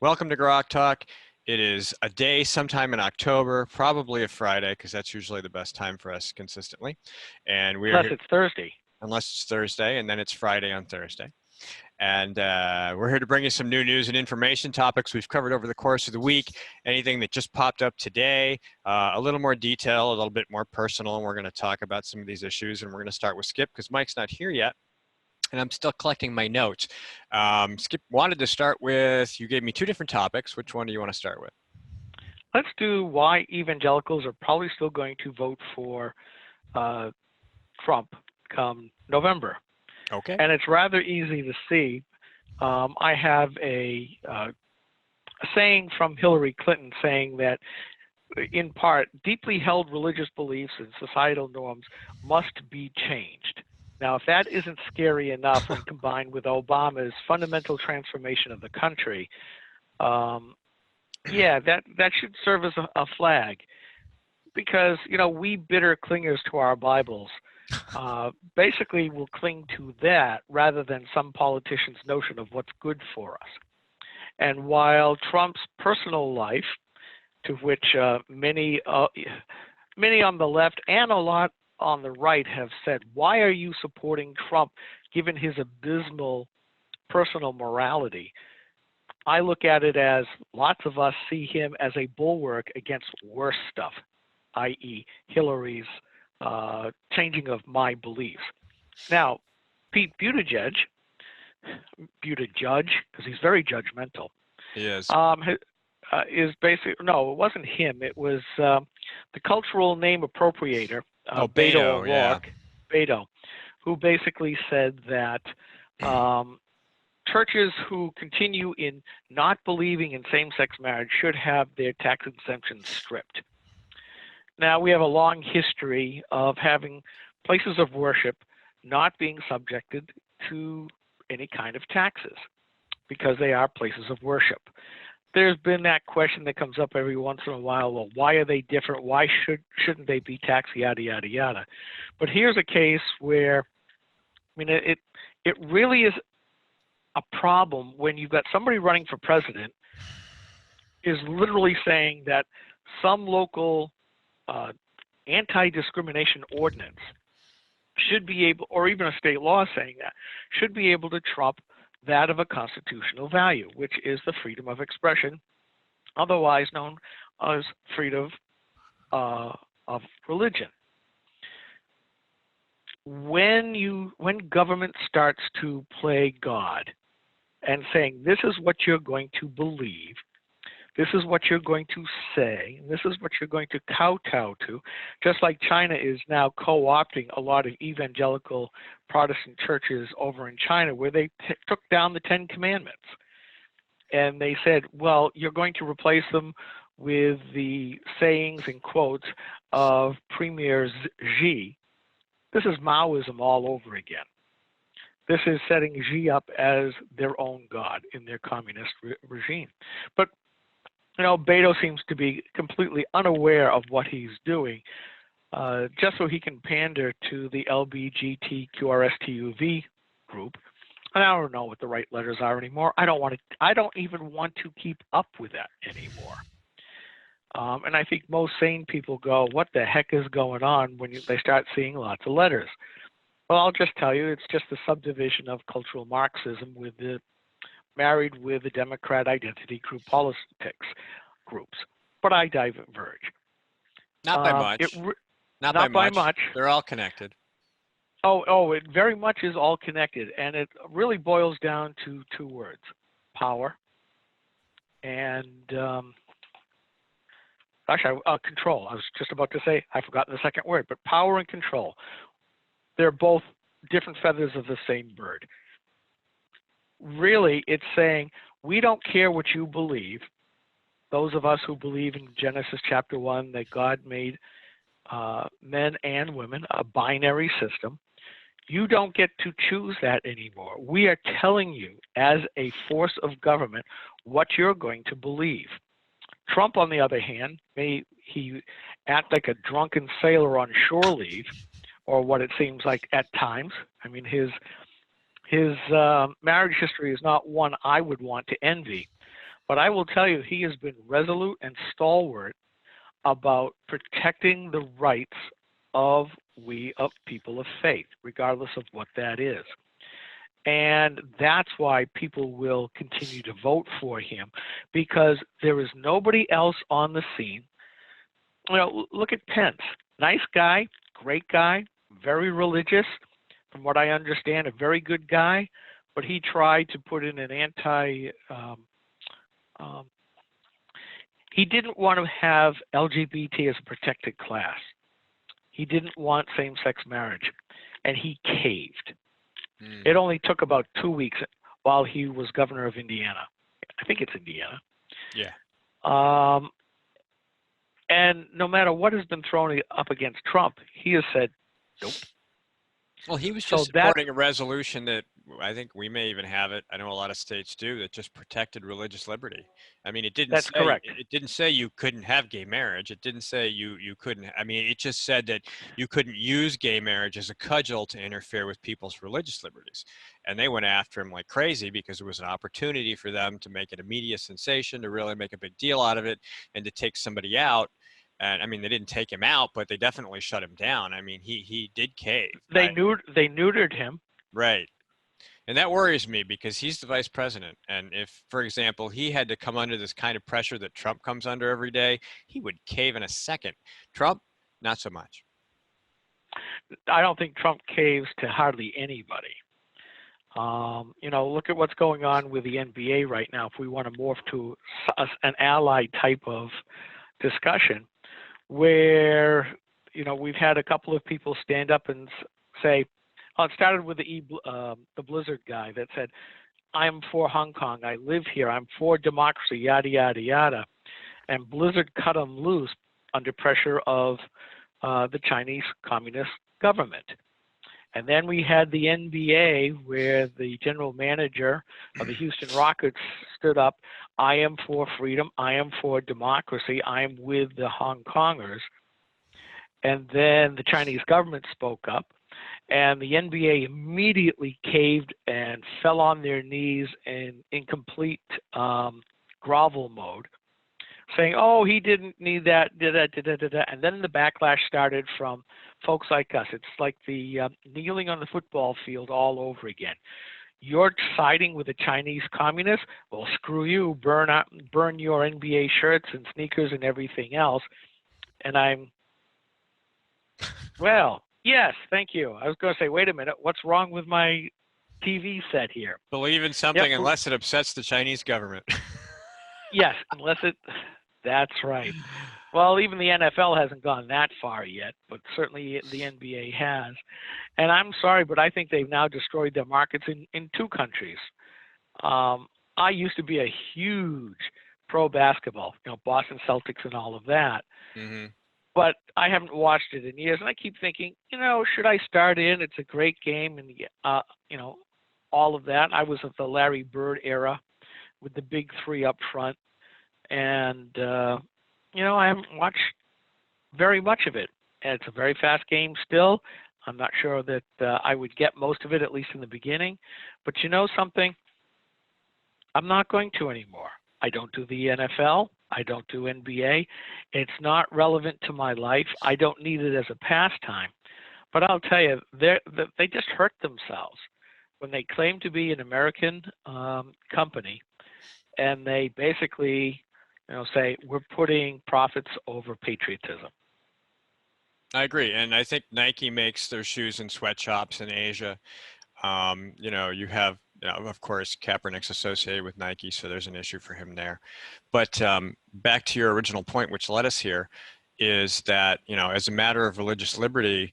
Welcome to GrokTALK. It is a day sometime in October, probably a Friday, because that's usually the best time for us consistently. And we're Unless it's Thursday. Unless it's Thursday, and then it's Friday on Thursday. And we're here to bring you some new news and information topics we've covered over the course of the week, anything that just popped up today, a little more detail, a little bit more personal, and we're going to talk about some of these issues. And we're going to start with Skip, because Mike's not here yet. And I'm still collecting my notes. Skip wanted to start with, you gave me two different topics. Which one do you want to start with? Let's do why evangelicals are probably still going to vote for Trump come November. Okay. And it's rather easy to see. I have a saying from Hillary Clinton saying that, in part, deeply held religious beliefs and societal norms must be changed. Now, if that isn't scary enough when combined with Obama's fundamental transformation of the country, yeah, that should serve as a flag. Because, you know, we bitter clingers to our Bibles basically will cling to that rather than some politician's notion of what's good for us. And while Trump's personal life, to which many on the left and a lot on the right have said, why are you supporting Trump given his abysmal personal morality? I look at it as lots of us see him as a bulwark against worse stuff, i.e. Hillary's changing of my beliefs. Now, Pete Buttigieg, because he's very judgmental. He is. Is basically, no, it wasn't him. It was the cultural name appropriator, Beto O'Rourke, yeah. Beto, who basically said that churches who continue in not believing in same-sex marriage should have their tax exemptions stripped. Now, we have a long history of having places of worship not being subjected to any kind of taxes because they are places of worship. There's been that question that comes up every once in a while, well, why are they different? Why shouldn't they be taxed, yada, yada, yada. But here's a case where, I mean, it really is a problem when you've got somebody running for president is literally saying that some local anti-discrimination ordinance should be able, or even a state law saying that, should be able to trump that of a constitutional value, which is the freedom of expression, otherwise known as freedom of religion. When government starts to play God and saying, this is what you're going to believe, this is what you're going to say, this is what you're going to kowtow to, just like China is now co-opting a lot of evangelical Protestant churches over in China, where they took down the 10 Commandments. And they said, well, you're going to replace them with the sayings and quotes of Premier Xi. This is Maoism all over again. This is setting Xi up as their own god in their communist regime. But you know, Beto seems to be completely unaware of what he's doing, just so he can pander to the LBGTQRSTUV group. And I don't know what the right letters are anymore. I don't even want to keep up with that anymore. And I think most sane people go, what the heck is going on when they start seeing lots of letters? Well, I'll just tell you, it's just a subdivision of cultural Marxism married with the Democrat identity group politics groups. But I diverge. Not by much. Not by much. They're all connected. Oh, it very much is all connected. And it really boils down to two words: power and control. I was just about to say, I've forgotten the second word, but power and control. They're both different feathers of the same bird. Really, it's saying, we don't care what you believe. Those of us who believe in Genesis chapter 1 that God made men and women, a binary system, you don't get to choose that anymore. We are telling you as a force of government what you're going to believe. Trump, on the other hand, he act like a drunken sailor on shore leave, or what it seems like at times. I mean, his marriage history is not one I would want to envy. But I will tell you, he has been resolute and stalwart about protecting the rights of people of faith, regardless of what that is. And that's why people will continue to vote for him, because there is nobody else on the scene. You know, look at Pence. Nice guy, great guy, very religious. From what I understand, a very good guy. But he tried to put in an he didn't want to have LGBT as a protected class. He didn't want same-sex marriage, and he caved. It only took about 2 weeks while he was governor of Indiana. I think it's Indiana. Yeah. And no matter what has been thrown up against Trump, he has said, nope. Well, he was just supporting a resolution that I think we may even have it. I know a lot of states do, that just protected religious liberty. I mean, it didn't That's say correct. It didn't say you couldn't have gay marriage. It didn't say you couldn't. I mean, it just said that you couldn't use gay marriage as a cudgel to interfere with people's religious liberties. And they went after him like crazy because it was an opportunity for them to make it a media sensation, to really make a big deal out of it, and to take somebody out. And I mean, they didn't take him out, but they definitely shut him down. I mean, he did cave. They neutered him. Right. And that worries me because he's the vice president. And if, for example, he had to come under this kind of pressure that Trump comes under every day, he would cave in a second. Trump, not so much. I don't think Trump caves to hardly anybody. You know, look at what's going on with the NBA right now. If we want to morph to an ally type of discussion, where, you know, we've had a couple of people stand up and say, it started with the Blizzard guy that said, I'm for Hong Kong, I live here, I'm for democracy, yada, yada, yada. And Blizzard cut him loose under pressure of the Chinese Communist government. And then we had the NBA, where the general manager of the Houston Rockets stood up, I am for freedom, I am for democracy, I am with the Hong Kongers. And then the Chinese government spoke up, and the NBA immediately caved and fell on their knees in complete grovel mode, saying, oh, he didn't need that, and then the backlash started from folks like us. It's like the kneeling on the football field all over again. You're siding with the Chinese communists? Well, screw you, burn your NBA shirts and sneakers and everything else. And well, yes, thank you. I was going to say, wait a minute, what's wrong with my TV set here? Believe in something unless it upsets the Chinese government. Yes, that's right. Well, even the NFL hasn't gone that far yet, but certainly the NBA has. And I'm sorry, but I think they've now destroyed their markets in two countries. I used to be a huge pro basketball, you know, Boston Celtics and all of that. Mm-hmm. But I haven't watched it in years, and I keep thinking, you know, should I start in? It's a great game, and you know, all of that. I was at the Larry Bird era with the big three up front, and you know, I haven't watched very much of it. And it's a very fast game still. I'm not sure that I would get most of it, at least in the beginning. But you know something? I'm not going to anymore. I don't do the NFL. I don't do NBA. It's not relevant to my life. I don't need it as a pastime. But I'll tell you, they just hurt themselves when they claim to be an American company, and they basically, you know, say we're putting profits over patriotism. I agree, and I think Nike makes their shoes in sweatshops in Asia. You know, you have, you know, of course, Kaepernick's associated with Nike, so there's an issue for him there. But back to your original point, which led us here, is that, you know, as a matter of religious liberty,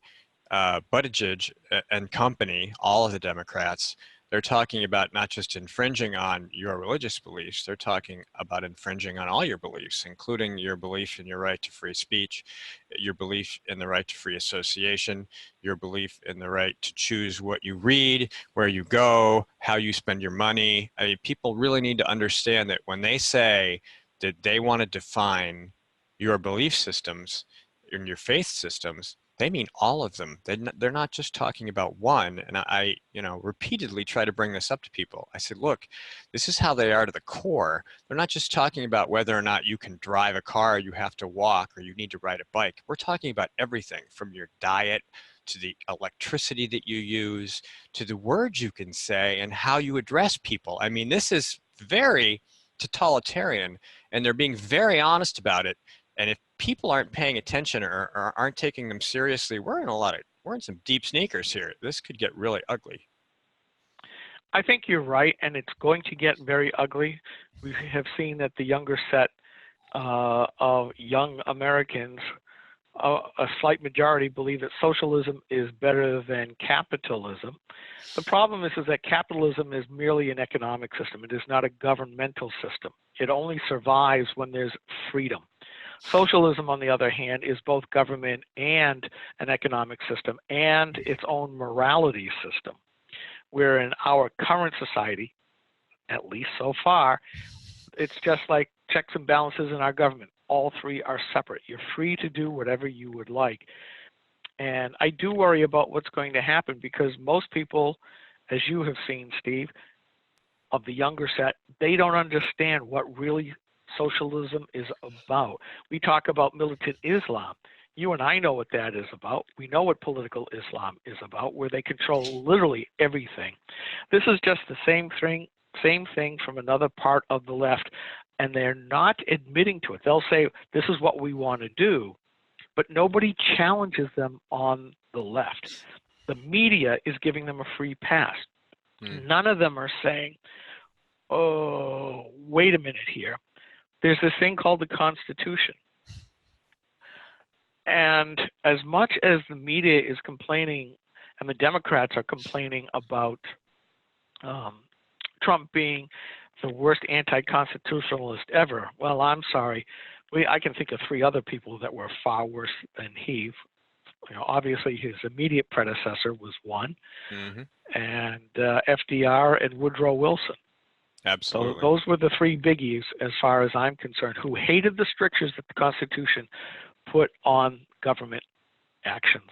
Buttigieg and company, all of the Democrats, they're talking about not just infringing on your religious beliefs, they're talking about infringing on all your beliefs, including your belief in your right to free speech, your belief in the right to free association, your belief in the right to choose what you read, where you go, how you spend your money. I mean, people really need to understand that when they say that they want to define your belief systems and your faith systems, they mean all of them. They're not just talking about one. And I, repeatedly try to bring this up to people. I said, look, this is how they are to the core. They're not just talking about whether or not you can drive a car, you have to walk, or you need to ride a bike. We're talking about everything from your diet to the electricity that you use, to the words you can say and how you address people. I mean, this is very totalitarian, and they're being very honest about it. And if people aren't paying attention or aren't taking them seriously, we're in some deep sneakers here. This could get really ugly. I think you're right, and it's going to get very ugly. We have seen that the younger set of young Americans, a slight majority, believe that socialism is better than capitalism. The problem is that capitalism is merely an economic system. It is not a governmental system. It only survives when there's freedom. Socialism, on the other hand, is both government and an economic system and its own morality system, where in our current society, at least so far, it's just like checks and balances in our government. All three are separate. You're free to do whatever you would like. And I do worry about what's going to happen, because most people, as you have seen, Steve, of the younger set, they don't understand what really socialism is about. We talk about militant Islam. You and I know what that is about. We know what political Islam is about, where they control literally everything. This is just the same thing from another part of the left, and they're not admitting to it. They'll say, this is what we want to do, but nobody challenges them on the left. The media is giving them a free pass. None of them are saying, oh, wait a minute here. There's this thing called the Constitution. And as much as the media is complaining and the Democrats are complaining about Trump being the worst anti-constitutionalist ever, well, I'm sorry. I can think of three other people that were far worse than he. Obviously, his immediate predecessor was one, and FDR and Woodrow Wilson. Absolutely. So those were the three biggies, as far as I'm concerned, who hated the strictures that the Constitution put on government actions.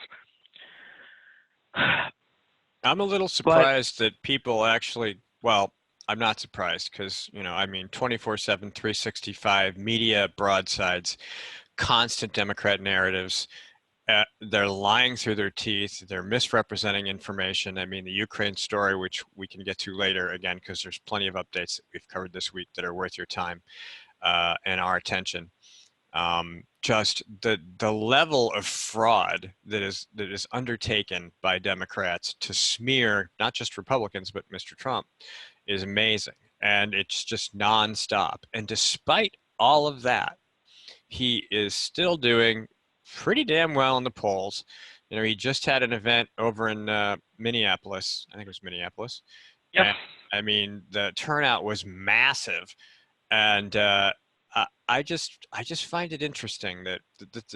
I'm a little surprised that people actually, well, I'm not surprised because, 24/7, 365 media broadsides, constant Democrat narratives. They're lying through their teeth. They're misrepresenting information. I mean, the Ukraine story, which we can get to later again, because there's plenty of updates that we've covered this week that are worth your time and our attention. Just the level of fraud that is undertaken by Democrats to smear not just Republicans but Mr. Trump is amazing, and it's just nonstop. And despite all of that, he is still doing pretty damn well in the polls. He just had an event over in Minneapolis. I think it was Minneapolis. Yes. And, I mean, the turnout was massive, and I just find it interesting that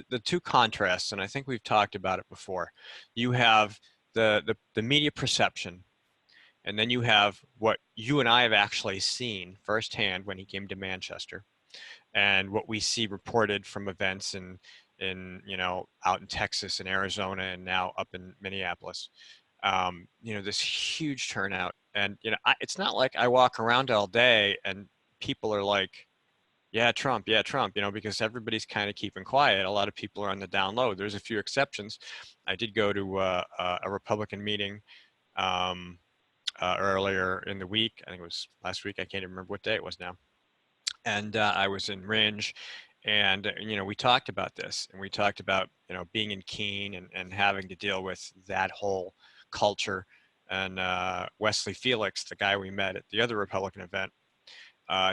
the two contrasts, and I think we've talked about it before. You have the media perception, and then you have what you and I have actually seen firsthand when he came to Manchester, and what we see reported from events in out in Texas and Arizona and now up in Minneapolis. This huge turnout, and it's not like I walk around all day and people are like, yeah, Trump, because everybody's kind of keeping quiet. A lot of people are on the down low. There's a few exceptions. I did go to a Republican meeting earlier in the week. I think it was last week. I can't even remember what day it was now. And I was in Ringe, and we talked about this, and we talked about being in Keene and having to deal with that whole culture. And Wesley Felix, the guy we met at the other Republican event,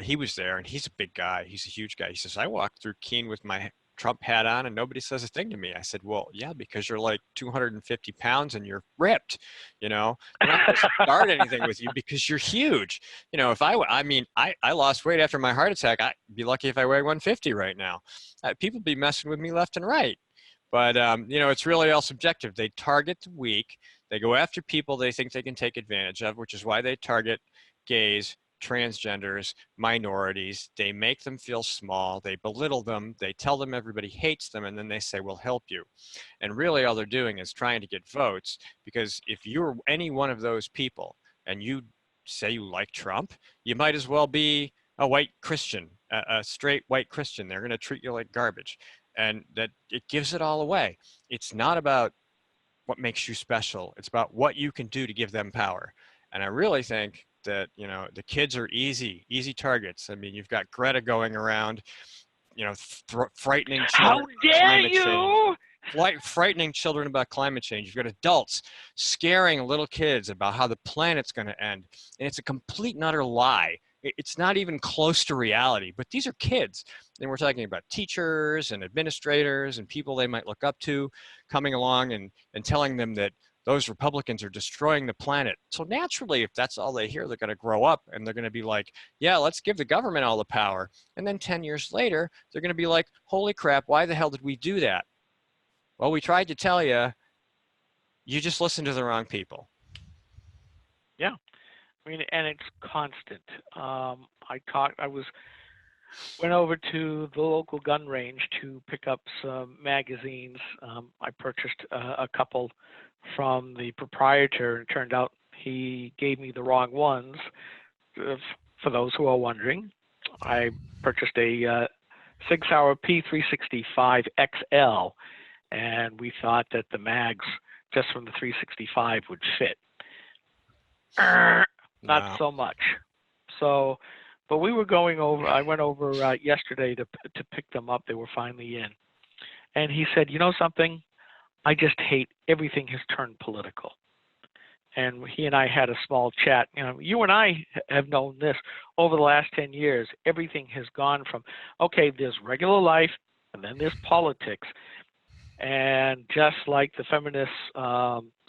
he was there, and he's a big guy. He's a huge guy. He says, I walked through Keene with my Trump hat on and nobody says a thing to me. I said, well, yeah, because you're like 250 pounds and you're ripped, they're not going to start anything with you because you're huge. If I lost weight after my heart attack. I'd be lucky if I weigh 150 right now. People be messing with me left and right. But, it's really all subjective. They target the weak. They go after people they think they can take advantage of, which is why they target gays, transgenders, minorities. They make them feel small. They belittle them. They tell them everybody hates them, and then they say, we'll help you. And really all they're doing is trying to get votes, because if you're any one of those people and you say you like Trump, you might as well be a white Christian, a straight white Christian. They're going to treat you like garbage. And that it gives it all away. It's not about what makes you special. It's about what you can do to give them power. And I really think that, you know, the kids are easy targets. I mean, you've got Greta going around, you know, frightening children about climate change. Frightening children about climate change. You've got adults scaring little kids about how the planet's going to end. And it's a complete and utter lie. It's not even close to reality, but these are kids. And we're talking about teachers and administrators and people they might look up to coming along and telling them that those Republicans are destroying the planet. So naturally, if that's all they hear, they're going to grow up and they're going to be like, yeah, let's give the government all the power. And then 10 years later, they're going to be like, holy crap, why the hell did we do that? Well, we tried to tell you, you just listened to the wrong people. Yeah. I mean, and it's constant. Went over to the local gun range to pick up some magazines. I purchased a couple from the proprietor, and it turned out he gave me the wrong ones. For those who are wondering, I purchased a Sig Sauer P365 XL, and we thought that the mags just from the 365 would fit. Not so much. So, but we were going over. I went over yesterday to pick them up. They were finally in, and he said, "You know something? I just hate everything has turned political." And he and I had a small chat. You know, you and I have known this over the last 10 years. Everything has gone from, okay, there's regular life, and then there's politics. And just like the feminist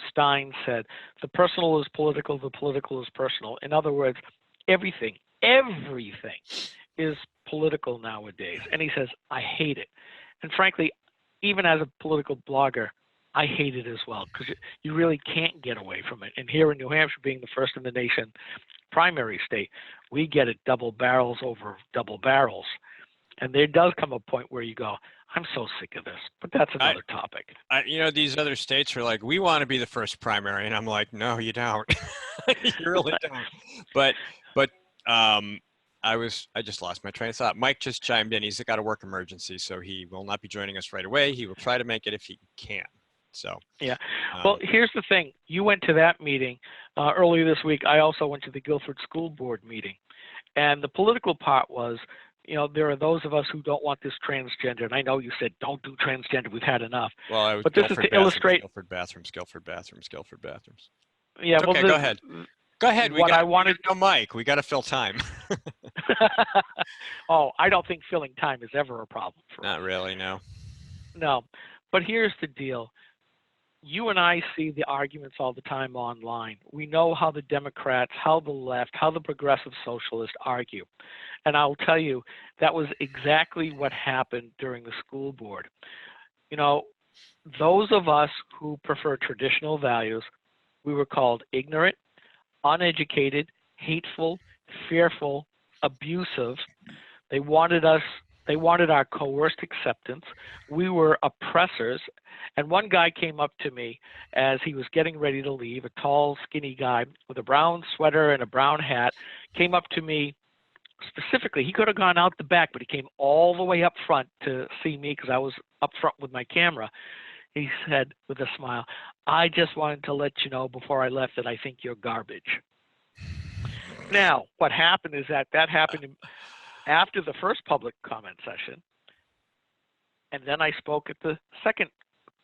Stein said, the personal is political, the political is personal. In other words, everything is political nowadays. And he says, I hate it. And frankly, even as a political blogger, I hate it as well, because you really can't get away from it. And here in New Hampshire, being the first in the nation primary state, we get it double barrels over double barrels. And there does come a point where you go, I'm so sick of this, but that's another topic. You know, these other states are like, we want to be the first primary. And I'm like, no, you don't. You really don't. But I just lost my train of thought. Mike just chimed in. He's got a work emergency, so he will not be joining us right away. He will try to make it if he can. So yeah. Well, here's the thing. You went to that meeting earlier this week. I also went to the Guilford School Board meeting. And the political part was, you know, there are those of us who don't want this transgender. And I know you said, don't do transgender. We've had enough. Well, I was but this is to illustrate. Guilford bathrooms. Yeah. It's well, okay, go ahead. Go ahead. We got no mic. We got to fill time. Oh, I don't think filling time is ever a problem for us. Not really, no. No. But here's the deal. You and I see the arguments all the time online. We know how the Democrats, how the left, how the progressive socialists argue. And I'll tell you, that was exactly what happened during the school board. You know, those of us who prefer traditional values, we were called ignorant, uneducated, hateful, fearful, abusive. They wanted our coerced acceptance. We were oppressors. And one guy came up to me as he was getting ready to leave, a tall, skinny guy with a brown sweater and a brown hat, came up to me specifically. He could have gone out the back, but he came all the way up front to see me because I was up front with my camera. He said with a smile, I just wanted to let you know before I left that I think you're garbage. Now, what happened is that happened after the first public comment session, and then I spoke at the second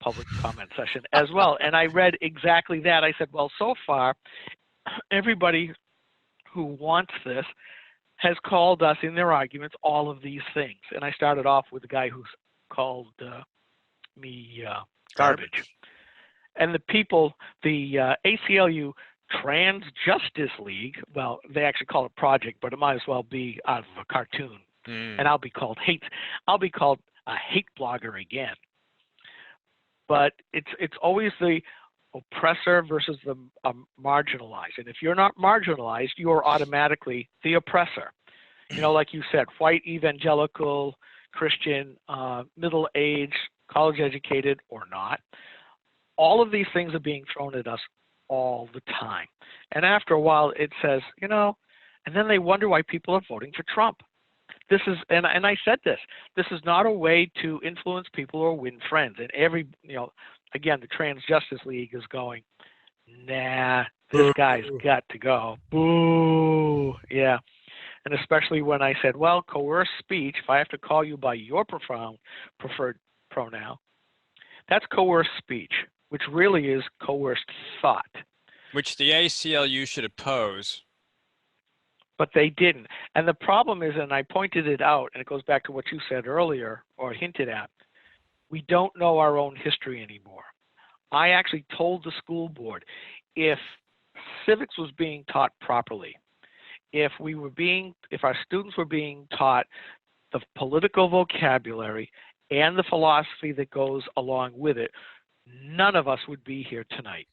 public comment session as well, and I read exactly that. I said, well, so far, everybody who wants this has called us in their arguments all of these things. And I started off with the guy who's called me garbage. And the people, the ACLU Trans Justice League, well, they actually call it project, but it might as well be out of a cartoon. And I'll be called a hate blogger again. But it's always the oppressor versus the marginalized. And if you're not marginalized, you are automatically the oppressor. Like you said, white, evangelical, Christian, middle-aged, college-educated or not. All of these things are being thrown at us all the time. And after a while, it says, and then they wonder why people are voting for Trump. This is, and I said this is not a way to influence people or win friends. And again, the Trans Justice League is going, nah, this guy's got to go. Boo. Yeah. And especially when I said, well, coerced speech, if I have to call you by your preferred pronoun, that's coerced speech, which really is coerced thought. Which the ACLU should oppose. But they didn't. And the problem is, and I pointed it out, and it goes back to what you said earlier or hinted at, we don't know our own history anymore. I actually told the school board, if civics was being taught properly, if our students were being taught the political vocabulary and the philosophy that goes along with it, none of us would be here tonight.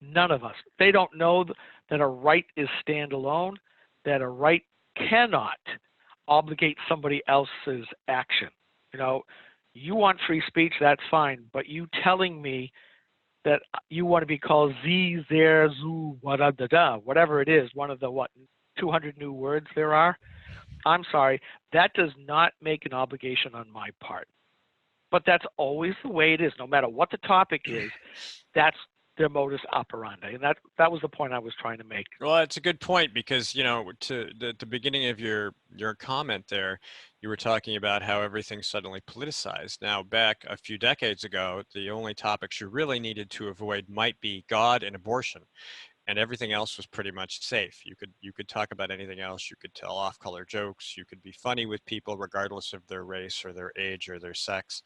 None of us. They don't know that a right is standalone, that a right cannot obligate somebody else's action. You want free speech, that's fine, but you telling me that you want to be called Z, there, zoo, whatever it is, one of the 200 new words there are, I'm sorry, that does not make an obligation on my part. But that's always the way it is, no matter what the topic is, that's their modus operandi. And that was the point I was trying to make. Well, it's a good point because, to the beginning of your comment there, you were talking about how everything's suddenly politicized. Now, back a few decades ago, the only topics you really needed to avoid might be God and abortion, and everything else was pretty much safe. You could talk about anything else. You could tell off-color jokes. You could be funny with people regardless of their race or their age or their sex,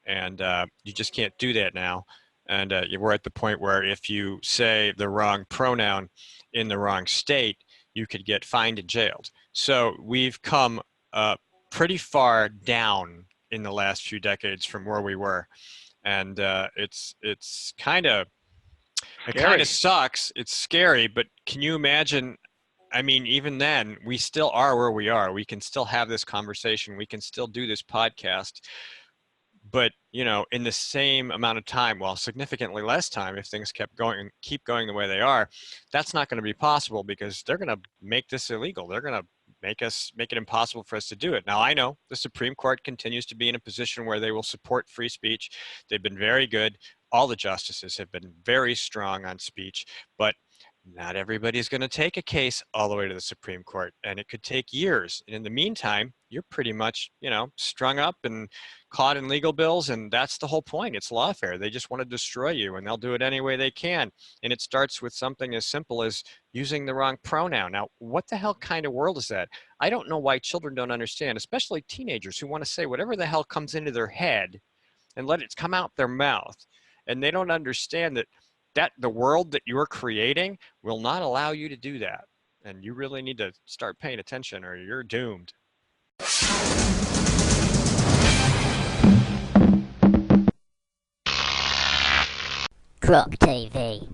and you just can't do that now. And we're at the point where if you say the wrong pronoun in the wrong state, you could get fined and jailed. So we've come pretty far down in the last few decades from where we were, and it's kind of sucks. It's scary, but can you imagine? I mean, even then, we still are where we are. We can still have this conversation. We can still do this podcast. But, in the same amount of time, well, significantly less time, if things keep going the way they are, that's not going to be possible because they're going to make this illegal. They're going to make it impossible for us to do it. Now, I know the Supreme Court continues to be in a position where they will support free speech. They've been very good. All the justices have been very strong on speech, but not everybody's going to take a case all the way to the Supreme Court, and it could take years. And in the meantime, you're pretty much, strung up and caught in legal bills, and that's the whole point. It's lawfare. They just want to destroy you, and they'll do it any way they can. And it starts with something as simple as using the wrong pronoun. Now, what the hell kind of world is that? I don't know why children don't understand, especially teenagers who want to say whatever the hell comes into their head and let it come out their mouth. And they don't understand that the world that you're creating will not allow you to do that. And you really need to start paying attention or you're doomed. GrokTV.